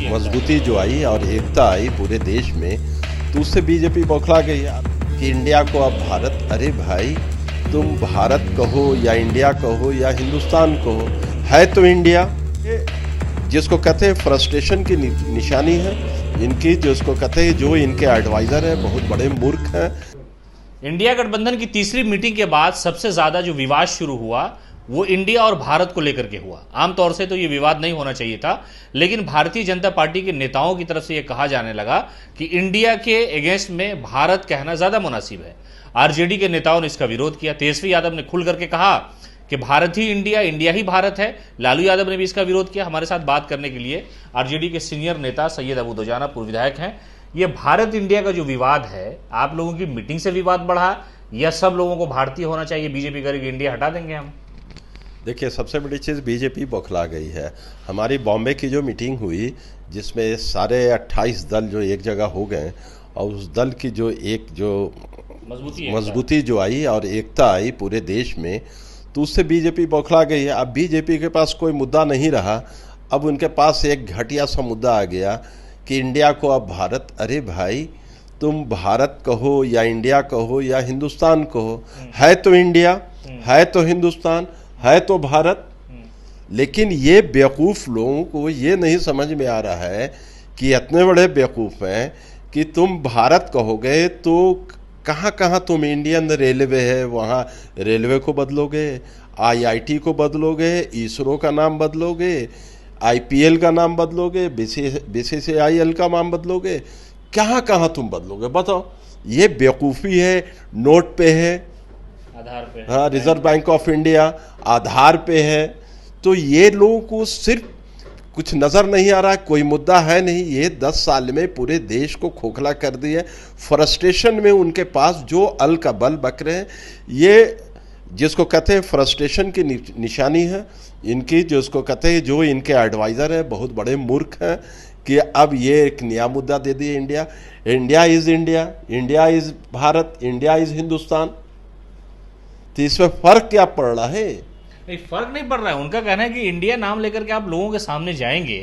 मजबूती जो आई और एकता आई पूरे देश में, तो उससे बीजेपी बौखला गई कि इंडिया को अब भारत, अरे भाई तुम भारत कहो या इंडिया कहो या हिंदुस्तान कहो, है तो इंडिया। जिसको कहते हैं फ्रस्ट्रेशन की निशानी है इनकी, जिसको कहते हैं जो इनके एडवाइज़र हैं बहुत बड़े मूर्ख हैं। इंडिया गठबंधन की तीसरी मीटिंग के बाद सबसे ज्यादा जो विवाद शुरू हुआ वो इंडिया और भारत को लेकर के हुआ। आमतौर से तो ये विवाद नहीं होना चाहिए था, लेकिन भारतीय जनता पार्टी के नेताओं की तरफ से ये कहा जाने लगा कि इंडिया के अगेंस्ट में भारत कहना ज्यादा मुनासिब है। आरजेडी के नेताओं ने इसका विरोध किया। तेजस्वी यादव ने खुल करके कहा कि भारत ही इंडिया, इंडिया ही भारत है। लालू यादव ने भी इसका विरोध किया। हमारे साथ बात करने के लिए आरजेडी के सीनियर नेता सैयद अबू दोजाना, पूर्व विधायक हैं। ये भारत इंडिया का जो विवाद है, आप लोगों की मीटिंग से विवाद बढ़ा या सब लोगों को भारतीय होना चाहिए, बीजेपी करेगी इंडिया हटा देंगे हम? देखिए, सबसे बड़ी चीज़ बीजेपी बौखला गई है। हमारी बॉम्बे की जो मीटिंग हुई जिसमें सारे 28 दल जो एक जगह हो गए और उस दल की जो मजबूती जो आई और एकता आई पूरे देश में, तो उससे बीजेपी बौखला गई है। अब बीजेपी के पास कोई मुद्दा नहीं रहा। अब उनके पास एक घटिया सा मुद्दा आ गया कि इंडिया को अब भारत, अरे भाई तुम भारत कहो या इंडिया कहो या हिंदुस्तान कहो, है तो इंडिया, है तो हिंदुस्तान, है तो भारत। लेकिन ये बेवकूफ़ लोगों को ये नहीं समझ में आ रहा है कि इतने बड़े बेवकूफ़ हैं कि तुम भारत कहोगे तो कहाँ कहाँ तुम इंडियन रेलवे है वहाँ रेलवे को बदलोगे, आईआईटी को बदलोगे, इसरो का नाम बदलोगे, आईपीएल का नाम बदलोगे, बीसीसीआई का नाम बदलोगे, कहाँ कहाँ तुम बदलोगे बताओ। ये बेवकूफ़ी है। नोट पे है, आधार पे, हाँ, रिजर्व बैंक ऑफ इंडिया आधार पे है। तो ये लोगों को सिर्फ कुछ नज़र नहीं आ रहा है, कोई मुद्दा है नहीं। ये 10 साल में पूरे देश को खोखला कर दिया। फ्रस्ट्रेशन में उनके पास जो अल का बल बक रहे हैं, ये जिसको कहते हैं फ्रस्ट्रेशन की निशानी है इनकी, जिसको कहते हैं जो इनके एडवाइज़र हैं बहुत बड़े मूर्ख हैं कि अब ये एक नया मुद्दा दे दिए India. India is India, India is Bharat, India is Hindustan. तो इसमें फ़र्क क्या पड़ रहा है? नहीं, फर्क नहीं पड़ रहा है। उनका कहना है कि इंडिया नाम लेकर के आप लोगों के सामने जाएंगे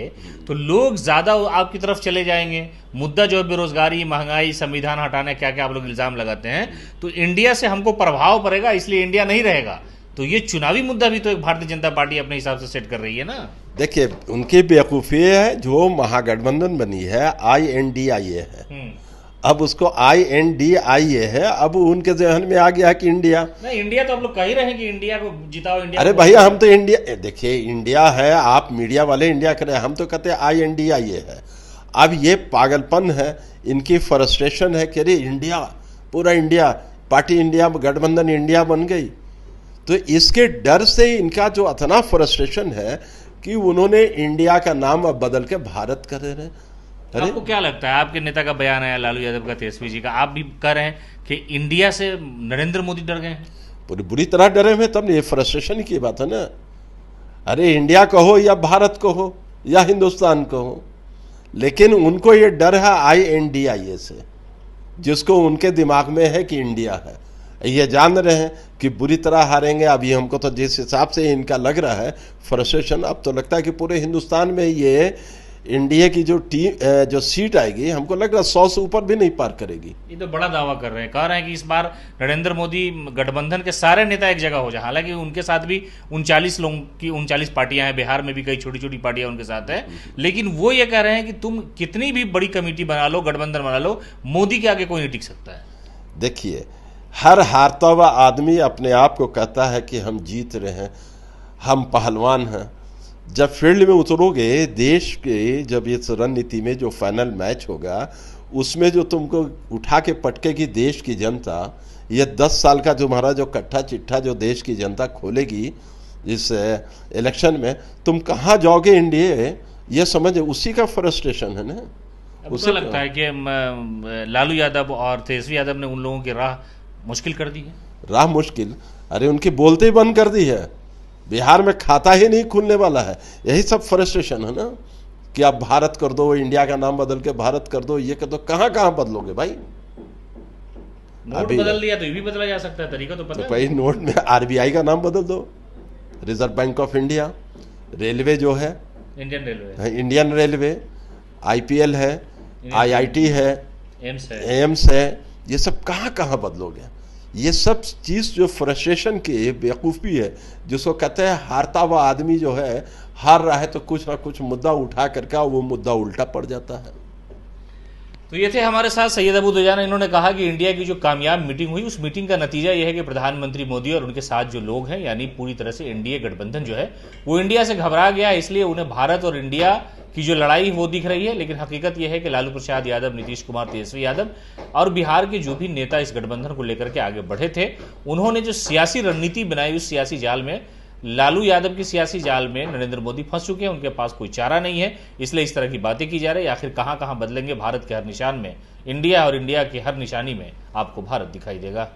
तो लोग ज्यादा आपकी तरफ चले जाएंगे। मुद्दा जो है बेरोजगारी, महंगाई, संविधान हटाने, क्या क्या आप लोग इल्जाम लगाते हैं, तो इंडिया से हमको प्रभाव पड़ेगा, इसलिए इंडिया नहीं रहेगा। तो ये चुनावी मुद्दा भी तो एक भारतीय जनता पार्टी अपने हिसाब से सेट कर रही है ना। देखिए, उनकी बेवकूफ़ी है। जो महागठबंधन बनी है INDIA है, अब उसको INDIA है। अब उनके जहन में आ गया कि इंडिया नहीं, इंडिया तो आप लोग कह ही रहे हैं कि इंडिया को जिताओ, इंडिया। अरे भैया, हम तो इंडिया, देखिए इंडिया है, आप मीडिया वाले इंडिया करें, हम तो कहते हैं INDIA है। अब ये पागलपन है, इनकी फ्रस्ट्रेशन है कि अरे इंडिया, पूरा इंडिया, पार्टी इंडिया, गठबंधन इंडिया बन गई। तो इसके डर से इनका जो इतना फ्रस्ट्रेशन है कि उन्होंने इंडिया का नाम अब बदल के भारत कर रहे हैं। आपको क्या लगता है, आपके नेता का बयान आया, लालू यादव का, तेजस्वी जी का, आप भी कह रहे हैं कि इंडिया से नरेंद्र मोदी डर गए हैं? पूरी बुरी तरह डरे हुए, तब ये फ्रस्ट्रेशन की बात है ना। अरे इंडिया कहो या भारत कहो या हिंदुस्तान कहो, लेकिन उनको ये डर है INDIA से, जिसको उनके दिमाग में है कि इंडिया है। ये जान रहे हैं कि बुरी तरह हारेंगे। अभी हमको तो जिस हिसाब से इनका लग रहा है फ्रस्ट्रेशन, अब तो लगता है कि पूरे हिंदुस्तान में ये इंडिया की जो सीट आएगी, हमको लग रहा है 100 से ऊपर भी नहीं पार करेगी। ये तो बड़ा दावा कर रहे हैं, कह रहे हैं कि इस बार नरेंद्र मोदी गठबंधन के सारे नेता एक जगह हो जाए। हालांकि उनके साथ भी 39 लोगों की 39 पार्टियां हैं, बिहार में भी कई छोटी छोटी पार्टियां उनके साथ है, लेकिन वो ये कह रहे हैं कि तुम कितनी भी बड़ी कमेटी बना लो, गठबंधन बना लो, मोदी के आगे कोई नहीं टिक सकता है। देखिए, हर हारता हुआ आदमी अपने आप को कहता है कि हम जीत रहे हैं, हम पहलवान हैं। जब फील्ड में उतरोगे देश के, जब इस रणनीति में जो फाइनल मैच होगा उसमें जो तुमको उठा के पटकेगी देश की जनता, ये 10 साल का तुम्हारा जो कट्ठा चिट्ठा जो देश की जनता खोलेगी इस इलेक्शन में, तुम कहाँ जाओगे इंडिया, ये समझ, उसी का फ्रस्ट्रेशन है ना। उसे लगता है कि लालू यादव और तेजस्वी यादव ने उन लोगों की राह मुश्किल कर दी है। राह मुश्किल, अरे उनकी बोलते ही बंद कर दी है। बिहार में खाता ही नहीं खुलने वाला है। यही सब फ्रस्ट्रेशन है ना कि आप भारत कर दो, इंडिया का नाम बदल के भारत कर दो, ये कर दो, कहाँ कहाँ बदलोगे भाई। नोट बदल दिया तो ये भी बदला जा सकता है, तरीका तो पता है। भाई नोट में RBI का नाम बदल दो, reserve bank of India, railway जो है Indian railway, Indian railway, IPL है, आईआईटी है, एम्स है, ये सब कहाँ कहाँ बदलोगे? ये सब चीज़ जो फ्रस्ट्रेशन की बेवकूफ़ी है, जिसको कहते हैं हारता हुआ आदमी जो है, हार रहा है तो कुछ ना कुछ मुद्दा उठा करके वो मुद्दा उल्टा पड़ जाता है। तो ये थे हमारे साथ सैयद अबू दुजाना। इन्होंने कहा कि इंडिया की जो कामयाब मीटिंग हुई, उस मीटिंग का नतीजा यह है कि प्रधानमंत्री मोदी और उनके साथ जो लोग हैं, यानी पूरी तरह से एनडीए गठबंधन जो है वो इंडिया से घबरा गया, इसलिए उन्हें भारत और इंडिया की जो लड़ाई वो दिख रही है। लेकिन हकीकत यह है कि लालू प्रसाद यादव, नीतीश कुमार, तेजस्वी यादव और बिहार के जो भी नेता इस गठबंधन को लेकर के आगे बढ़े थे, उन्होंने जो सियासी रणनीति बनाई, उस सियासी जाल में, लालू यादव की सियासी जाल में नरेंद्र मोदी फंस चुके हैं। उनके पास कोई चारा नहीं है, इसलिए इस तरह की बातें की जा रही है। आखिर कहां कहां बदलेंगे भारत के हर निशान में इंडिया, और इंडिया के हर निशानी में आपको भारत दिखाई देगा।